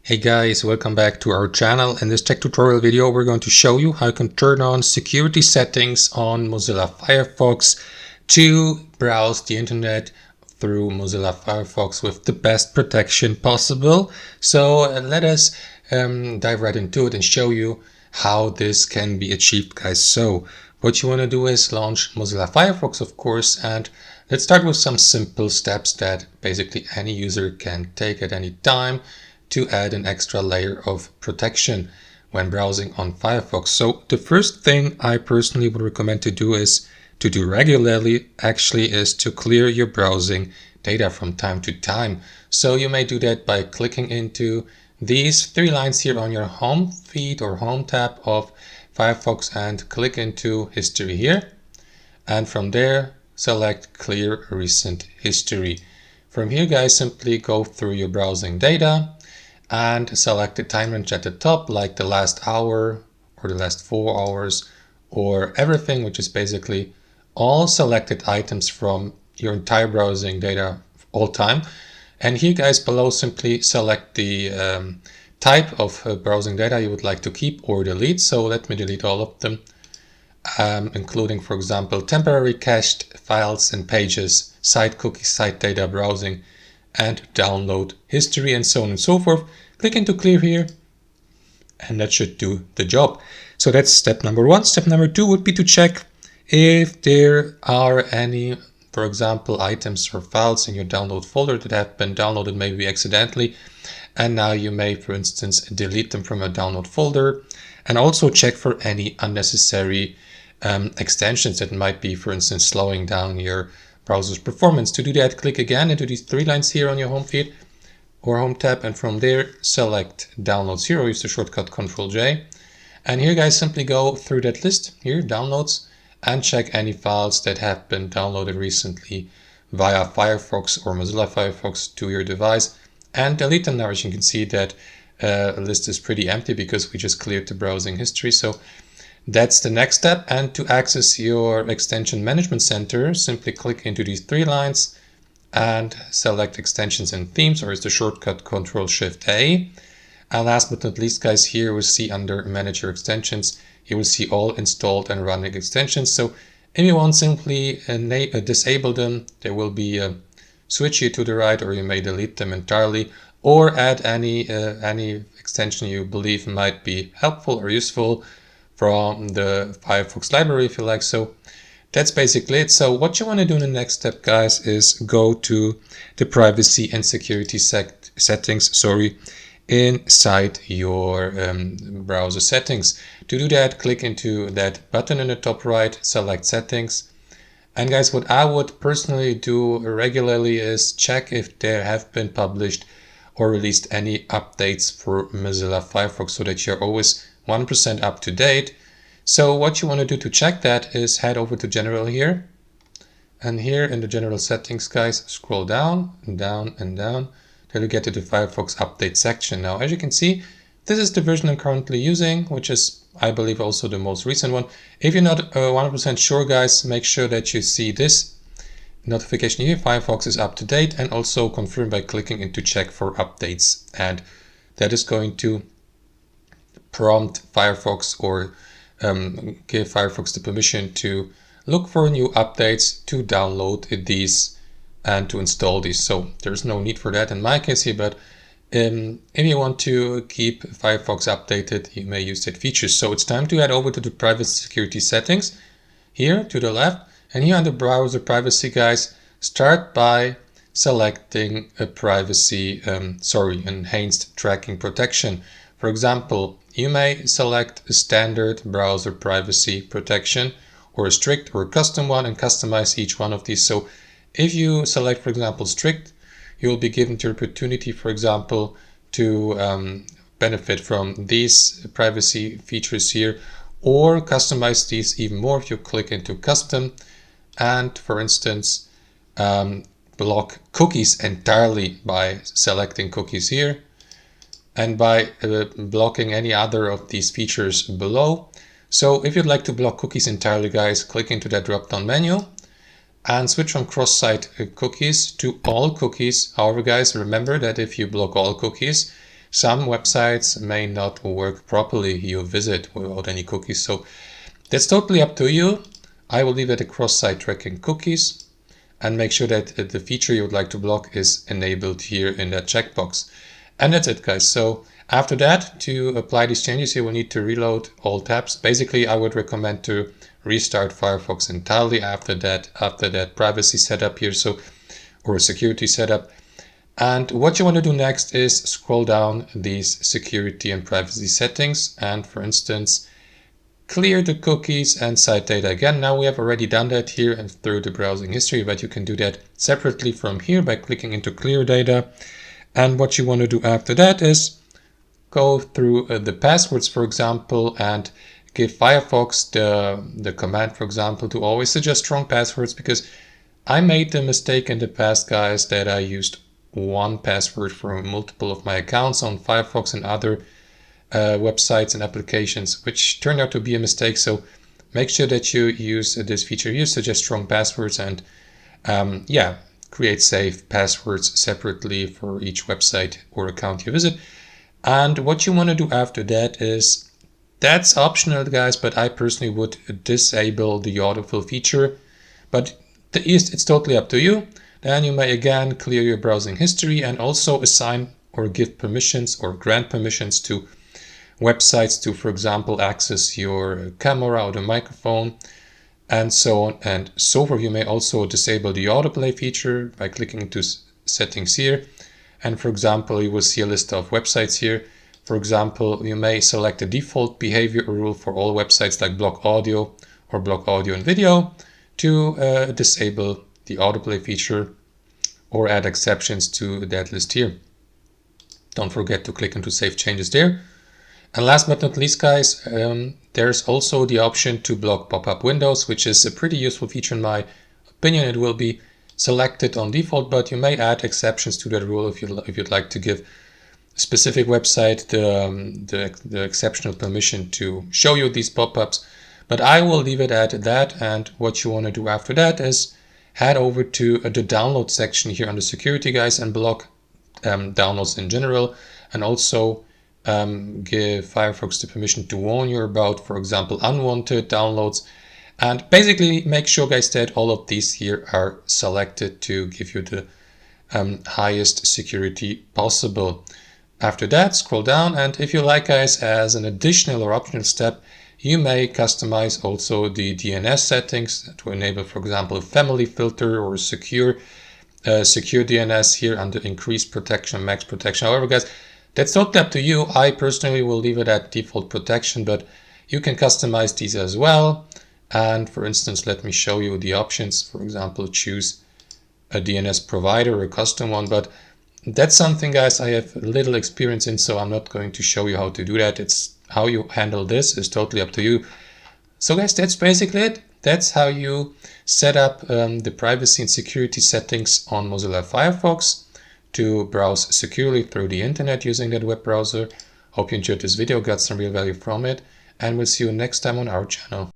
Hey guys, welcome back to our channel. In this tech tutorial video, we're going to show you how you can turn on security settings on Mozilla Firefox to browse the internet through Mozilla Firefox with the best protection possible. So let us dive right into it and show you how this can be achieved, guys. So what you want to do is launch Mozilla Firefox, of course, and let's start with some simple steps that basically any user can take at any time to add an extra layer of protection when browsing on Firefox. So the first thing I personally would recommend to do regularly is to clear your browsing data from time to time. So you may do that by clicking into these three lines here on your home feed or home tab of Firefox and click into history here. And from there, select clear recent history. From here, guys, simply go through your browsing data and select the time range at the top, like the last hour or the last 4 hours or everything, which is basically all selected items from your entire browsing data all time. And here, guys, below, simply select the type of browsing data you would like to keep or delete. So let me delete all of them, including, for example, temporary cached files and pages, site cookies, site data browsing, and download history, and so on and so forth. Click into clear here, and that should do the job. So that's step number one. Step number two would be to check if there are any, for example, items or files in your download folder that have been downloaded maybe accidentally, and now you may, for instance, delete them from a download folder. And also check for any unnecessary extensions that might be, for instance, slowing down your browser's performance. To do that, click again into these three lines here on your home feed or home tab, and from there select downloads here, or use the shortcut Ctrl+J. And here, guys, simply go through that list here, downloads, and check any files that have been downloaded recently via Firefox or Mozilla Firefox to your device and delete them. Now, as you can see, that list is pretty empty because we just cleared the browsing history. So that's the next step. And to access your extension management center, simply click into these three lines and select extensions and themes, or use the shortcut Ctrl+Shift+A. And last but not least, guys, here we'll see under manage your extensions, you will see all installed and running extensions. So if you want, simply disable them. There will be a switch here to the right, or you may delete them entirely, or add any extension you believe might be helpful or useful from the Firefox library, if you like. So that's basically it. So what you want to do in the next step, guys, is go to the privacy and security settings, inside your browser settings. To do that, click into that button in the top right, select settings. And guys, what I would personally do regularly is check if there have been published or released any updates for Mozilla Firefox, so that you're always 1% up to date. So what you want to do to check that is head over to General here. And here in the General settings, guys, scroll down and down and down till you get to the Firefox update section. Now, as you can see, this is the version I'm currently using, which is, I believe, also the most recent one. If you're not 100% sure, guys, make sure that you see this notification here, Firefox is up to date, and also confirm by clicking into check for updates. And that is going to prompt Firefox or give Firefox the permission to look for new updates, to download these and to install these. So there's no need for that in my case here, but if you want to keep Firefox updated, you may use that feature. So it's time to head over to the privacy security settings here to the left, and here under browser privacy, guys, start by selecting a privacy, enhanced tracking protection. For example, you may select a standard browser privacy protection or a strict or a custom one, and customize each one of these. So if you select, for example, strict, you will be given the opportunity, for example, to benefit from these privacy features here, or customize these even more if you click into custom and, for instance, block cookies entirely by selecting cookies here, and by blocking any other of these features below. So if you'd like to block cookies entirely, guys, click into that drop-down menu and switch from cross-site cookies to all cookies. However, guys, remember that if you block all cookies, some websites may not work properly you visit without any cookies. So that's totally up to you. I will leave it a cross-site tracking cookies and make sure that the feature you would like to block is enabled here in that checkbox. And that's it, guys. So after that, to apply these changes, you will need to reload all tabs. Basically, I would recommend to restart Firefox entirely after that privacy setup here, or security setup. And what you want to do next is scroll down these security and privacy settings, and for instance, clear the cookies and site data again. Now we have already done that here and through the browsing history, but you can do that separately from here by clicking into clear data. And what you want to do after that is go through the passwords, for example, and give Firefox the command, for example, to always suggest strong passwords, because I made the mistake in the past, guys, that I used one password for multiple of my accounts on Firefox and other websites and applications, which turned out to be a mistake. So make sure that you use this feature here, suggest strong passwords, and create safe passwords separately for each website or account you visit. And what you want to do after that is, that's optional, guys, but I personally would disable the autofill feature, but it's totally up to you. Then you may again clear your browsing history and also assign or give permissions or grant permissions to websites to, for example, access your camera or the microphone and so on and so forth. You may also disable the autoplay feature by clicking into settings here. And for example, you will see a list of websites here. For example, you may select the default behavior rule for all websites like block audio or block audio and video to disable the autoplay feature or add exceptions to that list here. Don't forget to click into save changes there. And last but not least, guys, there's also the option to block pop-up windows, which is a pretty useful feature in my opinion. It will be selected on default, but you may add exceptions to that rule if you'd like to give a specific website the exceptional permission to show you these pop-ups. But I will leave it at that, and what you want to do after that is head over to the download section here under security, guys, and block downloads in general, and also give Firefox the permission to warn you about, for example, unwanted downloads. And basically make sure, guys, that all of these here are selected to give you the highest security possible. After that, scroll down, and if you like, guys, as an additional or optional step, you may customize also the DNS settings to enable, for example, a family filter or secure DNS here under increased protection, max protection. However, guys, that's totally up to you. I personally will leave it at default protection, but you can customize these as well. And for instance, let me show you the options. For example, choose a DNS provider or a custom one, but that's something, guys, I have little experience in, so I'm not going to show you how to do that. It's how you handle this is totally up to you. So, guys, that's basically it. That's how you set up the privacy and security settings on Mozilla Firefox to browse securely through the internet using that web browser. Hope you enjoyed this video, got some real value from it, and we'll see you next time on our channel.